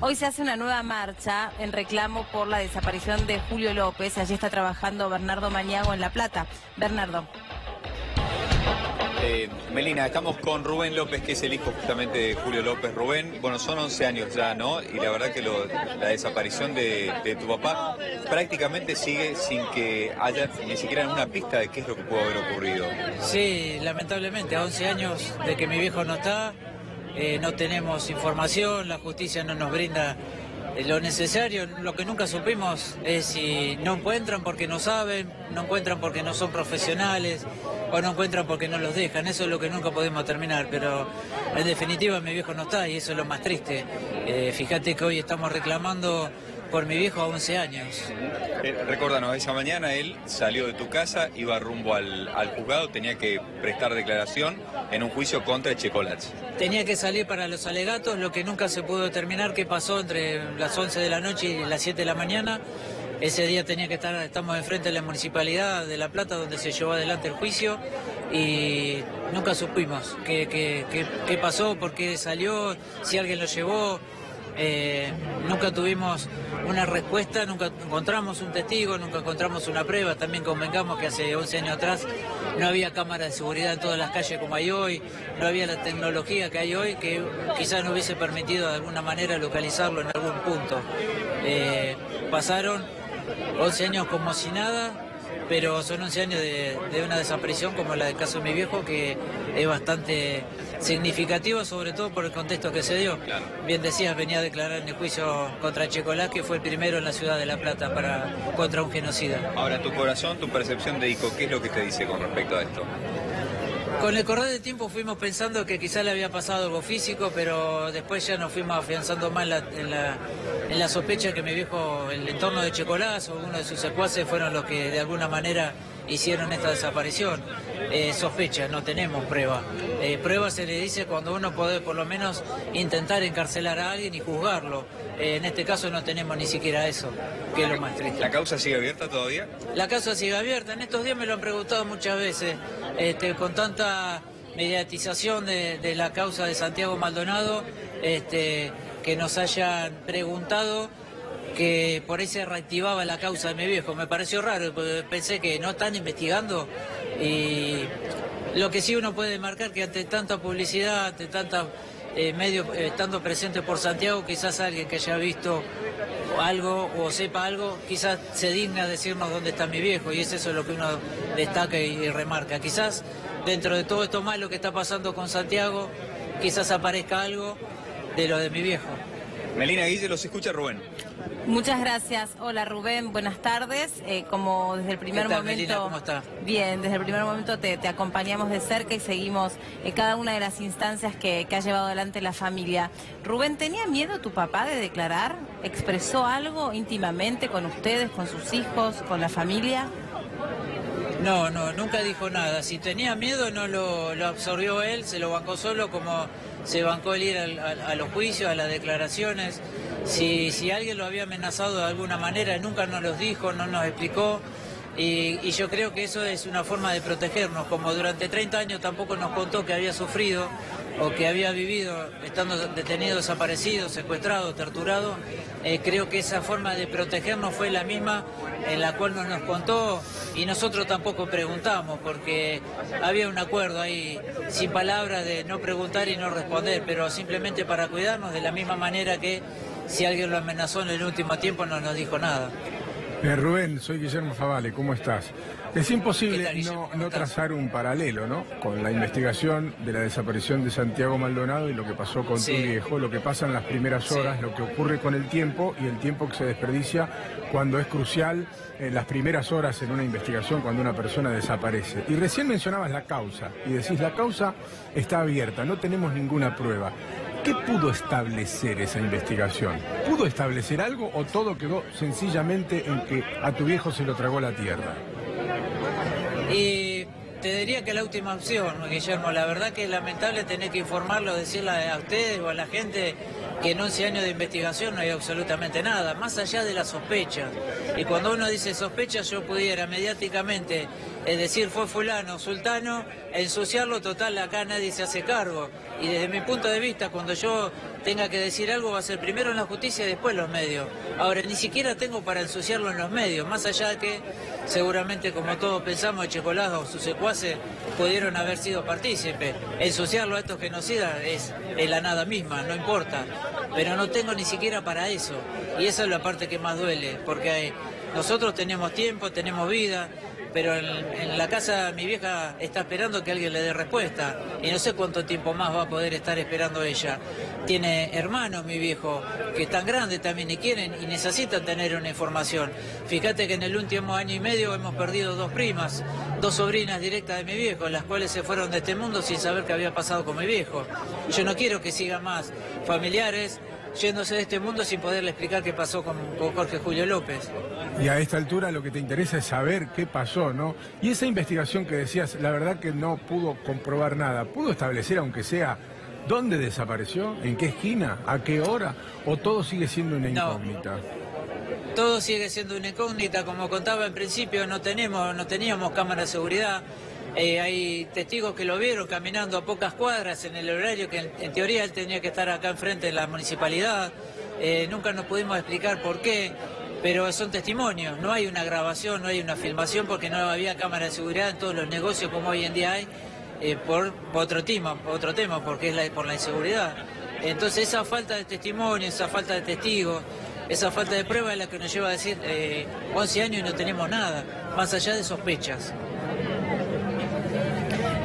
Hoy se hace una nueva marcha en reclamo por la desaparición de Julio López. Allí está trabajando Bernardo Maniago en La Plata. Bernardo. Melina, estamos con Rubén López, que es el hijo justamente de Julio López. Rubén, bueno, son 11 años ya, ¿no? Y la verdad que la desaparición de tu papá prácticamente sigue sin que haya ni siquiera una pista de qué es lo que pudo haber ocurrido. Sí, lamentablemente, a 11 años de que mi viejo no está, no tenemos información, la justicia no nos brinda lo necesario. Lo que nunca supimos es si no encuentran porque no saben, no encuentran porque no son profesionales o no encuentran porque no los dejan. Eso es lo que nunca podemos terminar, pero en definitiva mi viejo no está y eso es lo más triste. Fíjate que hoy estamos reclamando por mi viejo a 11 años. Recórdanos, esa mañana él salió de tu casa, iba rumbo al juzgado, tenía que prestar declaración en un juicio contra Echecolatz. Tenía que salir para los alegatos, lo que nunca se pudo determinar qué pasó entre las 11 de la noche y las 7 de la mañana. Ese día tenía que estar, estamos enfrente de la Municipalidad de La Plata, donde se llevó adelante el juicio, y nunca supimos qué pasó, por qué salió, si alguien lo llevó. Nunca tuvimos una respuesta, nunca encontramos un testigo, nunca encontramos una prueba. También convengamos que hace 11 años atrás no había cámaras de seguridad en todas las calles como hay hoy, no había la tecnología que hay hoy, que quizás no hubiese permitido de alguna manera localizarlo en algún punto. Pasaron 11 años como si nada, pero son 11 años de una desaparición como la del caso de mi viejo, que es bastante significativo, sobre todo por el contexto que se dio. Claro. Bien decías, venía a declarar en el juicio contra Echecolatz, que fue el primero en la ciudad de La Plata contra un genocida. Ahora, tu corazón, tu percepción de hijo, ¿qué es lo que te dice con respecto a esto? Con el correr del tiempo fuimos pensando que quizá le había pasado algo físico, pero después ya nos fuimos afianzando más en la sospecha que mi viejo, el entorno de Echecolatz o uno de sus secuaces fueron los que de alguna manera hicieron esta desaparición. Sospecha, no tenemos prueba. Prueba se le dice cuando uno puede por lo menos intentar encarcelar a alguien y juzgarlo. En este caso no tenemos ni siquiera eso, que es lo más triste. ¿La causa sigue abierta todavía? La causa sigue abierta. En estos días me lo han preguntado muchas veces. Con tanta mediatización de la causa de Santiago Maldonado, que nos hayan preguntado que por ahí se reactivaba la causa de mi viejo. Me pareció raro, porque pensé que no están investigando. Y lo que sí uno puede marcar que ante tanta publicidad, ante tanta medios estando presentes por Santiago, quizás alguien que haya visto algo o sepa algo, quizás se digna decirnos dónde está mi viejo, y es eso lo que uno destaca y remarca. Quizás dentro de todo esto malo que está pasando con Santiago, quizás aparezca algo de lo de mi viejo. Melina, Guille, los escucha Rubén. Muchas gracias. Hola Rubén, buenas tardes. Como desde el primer momento... Melina, ¿cómo está? Bien, desde el primer momento te acompañamos de cerca y seguimos cada una de las instancias que ha llevado adelante la familia. Rubén, ¿tenía miedo tu papá de declarar? ¿Expresó algo íntimamente con ustedes, con sus hijos, con la familia? No, nunca dijo nada. Si tenía miedo no lo absorbió él, se lo bancó solo, como se bancó el ir a los juicios, a las declaraciones. Si alguien lo había amenazado de alguna manera, nunca nos los dijo, no nos explicó. Y yo creo que eso es una forma de protegernos. Como durante 30 años tampoco nos contó que había sufrido o que había vivido estando detenido, desaparecido, secuestrado, torturado, creo que esa forma de protegernos fue la misma en la cual nos contó, y nosotros tampoco preguntamos porque había un acuerdo ahí sin palabras de no preguntar y no responder, pero simplemente para cuidarnos, de la misma manera que si alguien lo amenazó en el último tiempo no nos dijo nada. Rubén, soy Guillermo Favale, ¿cómo estás? Es imposible no trazar un paralelo, ¿no?, con la investigación de la desaparición de Santiago Maldonado y lo que pasó con tu viejo, lo que pasa en las primeras horas, lo que ocurre con el tiempo y el tiempo que se desperdicia cuando es crucial en las primeras horas en una investigación, cuando una persona desaparece. Y recién mencionabas la causa y decís, la causa está abierta, no tenemos ninguna prueba. ¿Qué pudo establecer esa investigación? ¿Pudo establecer algo o todo quedó sencillamente en que a tu viejo se lo tragó la tierra? te diría que la última opción, Guillermo. La verdad que es lamentable tener que informarlo, decirle a ustedes o a la gente que en 11 años de investigación no hay absolutamente nada, más allá de las sospechas. Y cuando uno dice sospechas, yo pudiera mediáticamente decir fue fulano, sultano, ensuciarlo, total, acá nadie se hace cargo. Y desde mi punto de vista, cuando yo tenga que decir algo, va a ser primero en la justicia y después los medios. Ahora, ni siquiera tengo para ensuciarlo en los medios, más allá de que seguramente, como todos pensamos, Echecolás o sus secuaces pudieron haber sido partícipes. Ensuciarlo a estos genocidas es la nada misma, no importa. Pero no tengo ni siquiera para eso. Y esa es la parte que más duele, porque nosotros tenemos tiempo, tenemos vida, pero en la casa mi vieja está esperando que alguien le dé respuesta. Y no sé cuánto tiempo más va a poder estar esperando ella. Tiene hermanos, mi viejo, que están grandes también y quieren y necesitan tener una información. Fíjate que en el último año y medio hemos perdido 2 primas, 2 sobrinas directas de mi viejo, las cuales se fueron de este mundo sin saber qué había pasado con mi viejo. Yo no quiero que sigan más familiares yéndose de este mundo sin poderle explicar qué pasó con Jorge Julio López. Y a esta altura lo que te interesa es saber qué pasó, ¿no? Y esa investigación que decías, la verdad que no pudo comprobar nada. ¿Pudo establecer, aunque sea, dónde desapareció? ¿En qué esquina? ¿A qué hora? ¿O todo sigue siendo una incógnita? No, todo sigue siendo una incógnita. Como contaba en principio, no teníamos cámara de seguridad. Hay testigos que lo vieron caminando a pocas cuadras en el horario que en teoría él tenía que estar acá enfrente de la municipalidad. Nunca nos pudimos explicar por qué, pero son testimonios. No hay una grabación, no hay una filmación porque no había cámara de seguridad en todos los negocios como hoy en día hay, por otro tema, porque es por la inseguridad. Entonces esa falta de testimonio, esa falta de testigos, esa falta de prueba es la que nos lleva a decir 11 años y no tenemos nada, más allá de sospechas.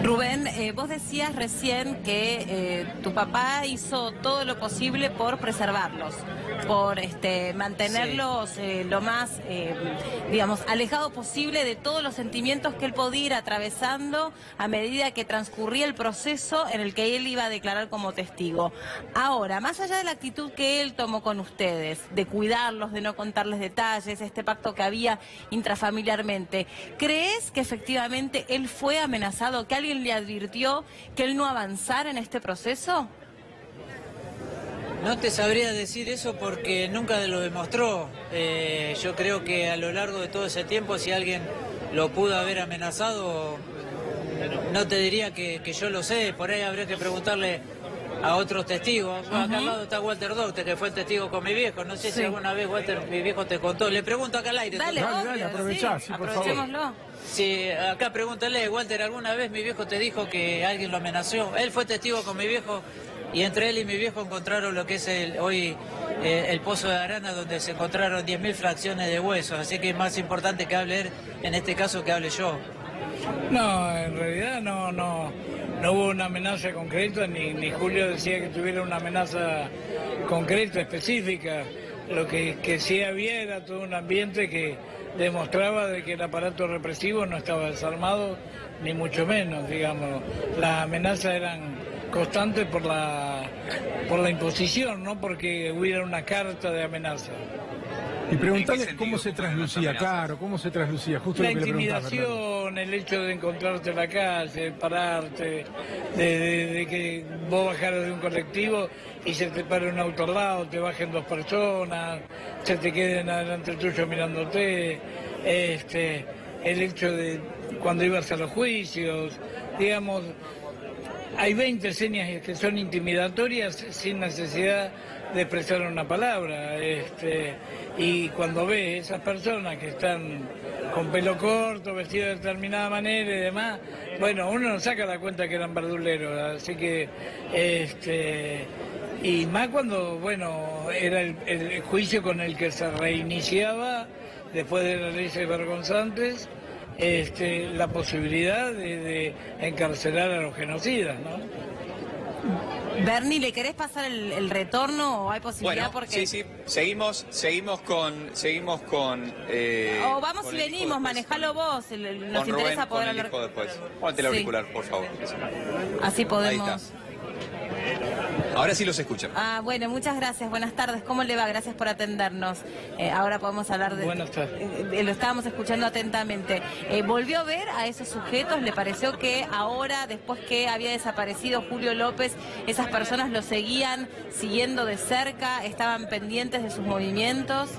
Rubén, vos decías recién que tu papá hizo todo lo posible por preservarlos, por mantenerlos lo más, digamos, alejado posible de todos los sentimientos que él podía ir atravesando a medida que transcurría el proceso en el que él iba a declarar como testigo. Ahora, más allá de la actitud que él tomó con ustedes, de cuidarlos, de no contarles detalles, este pacto que había intrafamiliarmente, ¿crees que efectivamente él fue amenazado, que alguien le advirtió que él no avanzara en este proceso? No te sabría decir eso porque nunca lo demostró. Yo creo que a lo largo de todo ese tiempo, si alguien lo pudo haber amenazado, no te diría que yo lo sé. Por ahí habría que preguntarle a otros testigos. Acá al lado está Walter Docte, que fue el testigo con mi viejo. No sé si alguna vez, Walter, mi viejo te contó. Le pregunto acá al aire. Dale, aprovechá, sí, por aprovechémoslo. Sí, acá pregúntale, Walter, ¿alguna vez mi viejo te dijo que alguien lo amenazó? Él fue testigo con mi viejo y entre él y mi viejo encontraron lo que es hoy el Pozo de Arana, donde se encontraron 10.000 fracciones de huesos. Así que es más importante que hable él, en este caso, que hable yo. No, en realidad no hubo una amenaza concreta, ni Julio decía que tuviera una amenaza concreta, específica. Lo que sí había era todo un ambiente que demostraba de que el aparato represivo no estaba desarmado, ni mucho menos, digamos. Las amenazas eran constantes por la imposición, no porque hubiera una carta de amenaza. Y preguntarle cómo se traslucía, claro, cómo se traslucía, justo la lo que le preguntaba. La intimidación, el hecho de encontrarte en la calle, pararte, de que vos bajaras de un colectivo y se te pare un auto al lado, te bajen 2 personas, se te queden adelante tuyo mirándote, el hecho de cuando ibas a los juicios, digamos, hay 20 señas que son intimidatorias sin necesidad de expresar una palabra, y cuando ves esas personas que están con pelo corto, vestidos de determinada manera y demás, bueno, uno no saca la cuenta que eran verduleros, así que, y más cuando, bueno, era el juicio con el que se reiniciaba, después de las leyes vergonzantes, la posibilidad de encarcelar a los genocidas, ¿no? Bernie, ¿le querés pasar el retorno o hay posibilidad? Bueno, porque... sí, seguimos con o vamos y venimos, manejalo vos, nos interesa poder hablar. Ponte el auricular, por favor. Así podemos. Ahí está. Ahora sí los escuchan. Bueno, muchas gracias. Buenas tardes. ¿Cómo le va? Gracias por atendernos. Ahora podemos hablar de... Buenas tardes. Lo estábamos escuchando atentamente. ¿Volvió a ver a esos sujetos? ¿Le pareció que ahora, después que había desaparecido Julio López, esas personas lo seguían siguiendo de cerca, estaban pendientes de sus movimientos?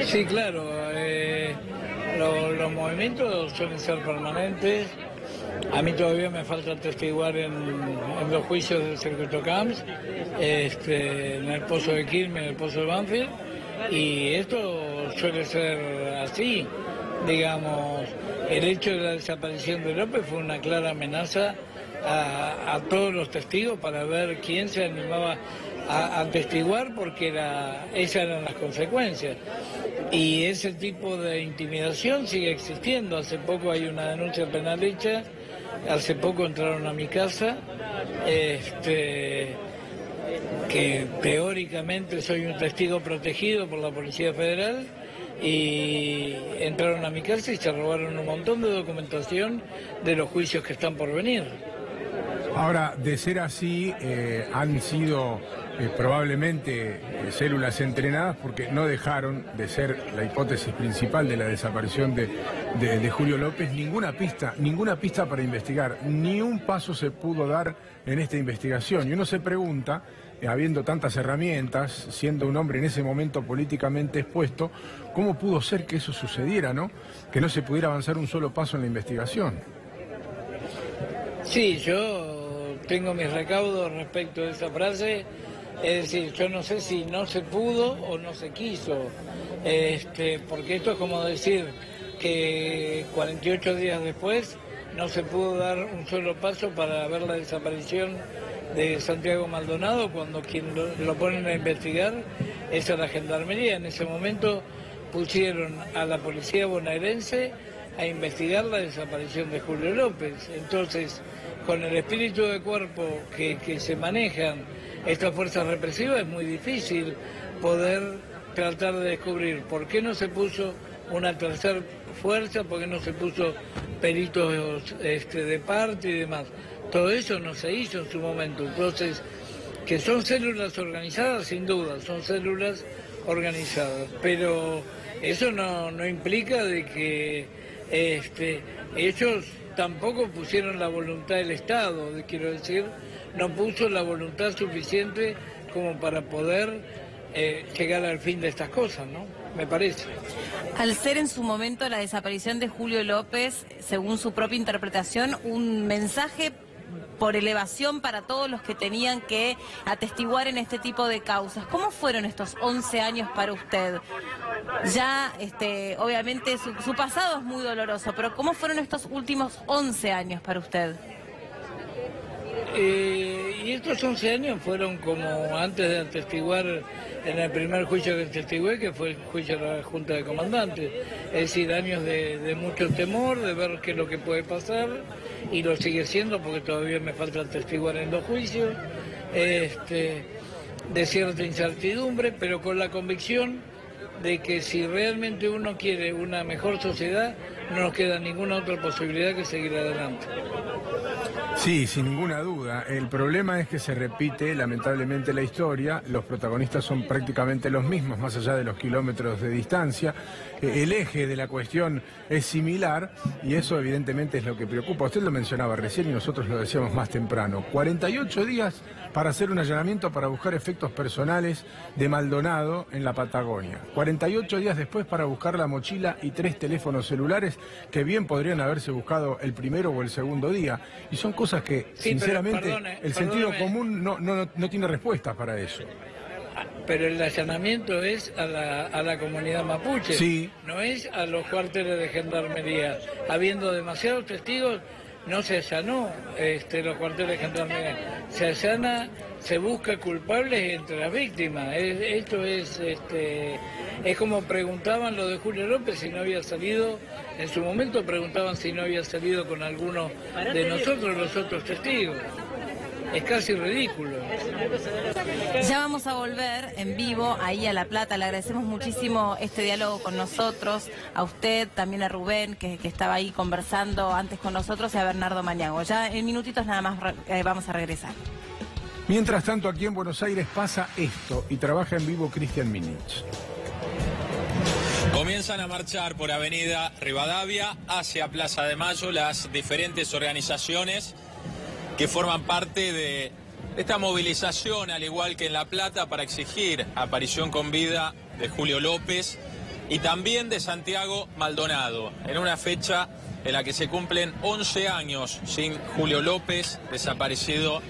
Sí, claro. Los movimientos suelen ser permanentes. A mí todavía me falta atestiguar en los juicios del circuito Camps, en el Pozo de Quilmes, en el Pozo de Banfield, y esto suele ser así. Digamos, el hecho de la desaparición de López fue una clara amenaza a todos los testigos para ver quién se animaba a atestiguar, porque esas eran las consecuencias. Y ese tipo de intimidación sigue existiendo. Hace poco hay una denuncia penal hecha, hace poco entraron a mi casa, que teóricamente soy un testigo protegido por la Policía Federal, y entraron a mi casa y se robaron un montón de documentación de los juicios que están por venir. Ahora, de ser así, han sido probablemente células entrenadas, porque no dejaron de ser la hipótesis principal de la desaparición de Julio López. Ninguna pista para investigar, ni un paso se pudo dar en esta investigación. Y uno se pregunta, habiendo tantas herramientas, siendo un hombre en ese momento políticamente expuesto, ¿cómo pudo ser que eso sucediera, no? Que no se pudiera avanzar un solo paso en la investigación. Sí, yo tengo mis recaudos respecto de esa frase. Es decir, yo no sé si no se pudo o no se quiso, porque esto es como decir que 48 días después no se pudo dar un solo paso para ver la desaparición de Santiago Maldonado, cuando quien lo ponen a investigar es a la Gendarmería. En ese momento pusieron a la policía bonaerense a investigar la desaparición de Julio López. Entonces, con el espíritu de cuerpo que se manejan estas fuerzas represivas, es muy difícil poder tratar de descubrir por qué no se puso una tercera fuerza, por qué no se puso peritos de parte y demás. Todo eso no se hizo en su momento. Entonces, que son células organizadas, sin duda, son células organizadas, pero eso no implica de que ellos tampoco pusieron la voluntad del Estado, quiero decir, no puso la voluntad suficiente como para poder llegar al fin de estas cosas, ¿no? Me parece. Al ser en su momento la desaparición de Julio López, según su propia interpretación, un mensaje por elevación para todos los que tenían que atestiguar en este tipo de causas. ¿Cómo fueron estos 11 años para usted? Ya, obviamente, su pasado es muy doloroso, pero ¿cómo fueron estos últimos 11 años para usted? Y estos 11 años fueron como antes de atestiguar en el primer juicio que atestigué, que fue el juicio de la Junta de Comandantes. Es decir, años de mucho temor, de ver qué es lo que puede pasar, y lo sigue siendo porque todavía me falta atestiguar en 2 juicios, de cierta incertidumbre, pero con la convicción de que si realmente uno quiere una mejor sociedad, no nos queda ninguna otra posibilidad que seguir adelante. Sí, sin ninguna duda. El problema es que se repite lamentablemente la historia, los protagonistas son prácticamente los mismos, más allá de los kilómetros de distancia, el eje de la cuestión es similar y eso evidentemente es lo que preocupa. Usted lo mencionaba recién y nosotros lo decíamos más temprano. 48 días para hacer un allanamiento para buscar efectos personales de Maldonado en la Patagonia. 48 días después para buscar la mochila y 3 teléfonos celulares que bien podrían haberse buscado el primero o el segundo día. Y son cosas que, sí, sinceramente, el sentido común no tiene respuestas para eso. Pero el allanamiento es a la comunidad mapuche, sí, no es a los cuarteles de gendarmería. Habiendo demasiados testigos, no se allanó los cuarteles de gendarmería. Se allana, se busca culpables entre las víctimas. Esto es como preguntaban lo de Julio López si no había salido, en su momento preguntaban si no había salido con alguno de nosotros, los otros testigos. Es casi ridículo. Ya vamos a volver en vivo ahí a La Plata. Le agradecemos muchísimo este diálogo con nosotros, a usted, también a Rubén, que estaba ahí conversando antes con nosotros, y a Bernardo Maniago. Ya en minutitos nada más vamos a regresar. Mientras tanto, aquí en Buenos Aires pasa esto y trabaja en vivo Cristian Minich. Comienzan a marchar por Avenida Rivadavia hacia Plaza de Mayo las diferentes organizaciones que forman parte de esta movilización, al igual que en La Plata, para exigir aparición con vida de Julio López y también de Santiago Maldonado, en una fecha en la que se cumplen 11 años sin Julio López, desaparecido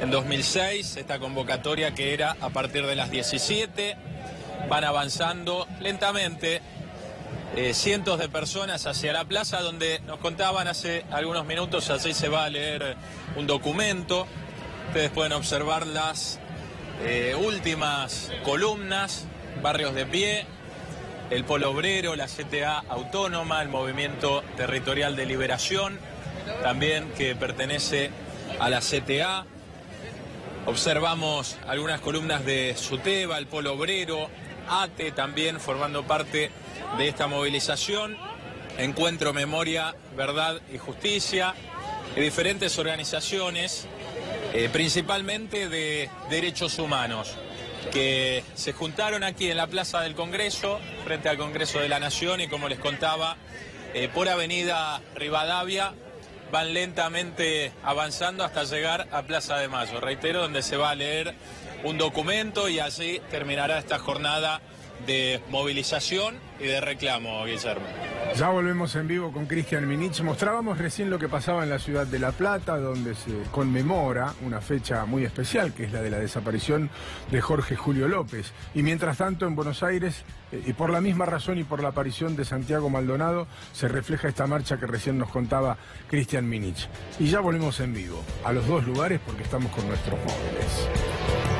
en 2006, esta convocatoria que era a partir de las 17, van avanzando lentamente cientos de personas hacia la plaza, donde nos contaban hace algunos minutos, allí se va a leer un documento. Ustedes pueden observar las últimas columnas, Barrios de Pie, el Polo Obrero, la CTA Autónoma, el Movimiento Territorial de Liberación, también que pertenece a la CTA. Observamos algunas columnas de SUTEBA, el Polo Obrero, ATE también formando parte de esta movilización, Encuentro, Memoria, Verdad y Justicia, y diferentes organizaciones, principalmente de derechos humanos, que se juntaron aquí en la Plaza del Congreso, frente al Congreso de la Nación, y como les contaba, por Avenida Rivadavia, van lentamente avanzando hasta llegar a Plaza de Mayo, reitero, donde se va a leer un documento y allí terminará esta jornada de movilización y de reclamo, Guillermo. Ya volvemos en vivo con Cristian Minich. Mostrábamos recién lo que pasaba en la ciudad de La Plata, donde se conmemora una fecha muy especial, que es la de la desaparición de Jorge Julio López. Y mientras tanto, en Buenos Aires, y por la misma razón y por la aparición de Santiago Maldonado, se refleja esta marcha que recién nos contaba Cristian Minich. Y ya volvemos en vivo a los dos lugares porque estamos con nuestros móviles.